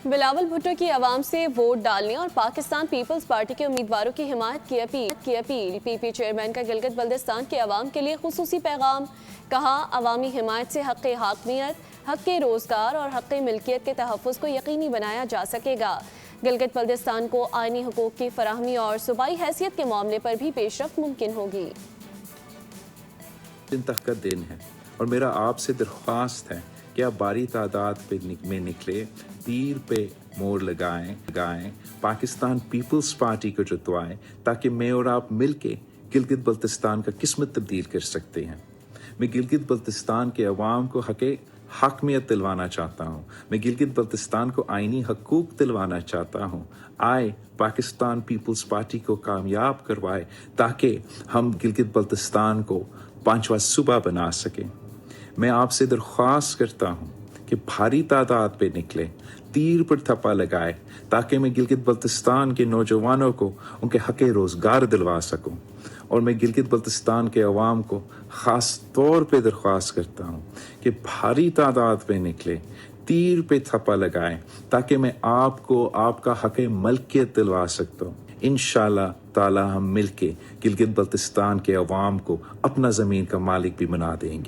بلاول بھٹو کی عوام سے ووٹ ڈالنے اور پاکستان پیپلز پارٹی کے امیدواروں کی حمایت کی اپیل پی پی چیئرمین کا گلگت بلتستان کے عوام کے لیے خصوصی پیغام. کہا عوامی حمایت سے حق حاکمیت، حق روزگار اور حق ملکیت کے تحفظ کو یقینی بنایا جا سکے گا. گلگت بلتستان کو آئینی حقوق کی فراہمی اور صوبائی حیثیت کے معاملے پر بھی پیش رفت ممکن ہوگی. دن تک کا دن ہے اور میرا آپ سے درخواست ہے کہ آپ باری تعداد میں نکلے، تیر پہ مور لگائیں، پاکستان پیپلز پارٹی کو جتوائیں تاکہ میں اور آپ مل کے گلگت بلتستان کا قسمت تبدیل کر سکتے ہیں. میں گلگت بلتستان کے عوام کو حاکمیت دلوانا چاہتا ہوں. میں گلگت بلتستان کو آئینی حقوق دلوانا چاہتا ہوں. آئے پاکستان پیپلز پارٹی کو کامیاب کروائے تاکہ ہم گلگت بلتستان کو 5واں صوبہ بنا سکیں. میں آپ سے درخواست کرتا ہوں کہ بھاری تعداد پہ نکلے، تیر پر تھپا لگائے تاکہ میں گلگت بلتستان کے نوجوانوں کو ان کے حق روزگار دلوا سکوں. اور میں گلگت بلتستان کے عوام کو خاص طور پہ درخواست کرتا ہوں کہ بھاری تعداد پہ نکلے، تیر پہ تھپا لگائیں تاکہ میں آپ کو آپ کا حق ملکیت دلوا سکتا ہوں. انشاءاللہ تعالی ہم مل کے گلگت بلتستان کے عوام کو اپنا زمین کا مالک بھی بنا دیں گے.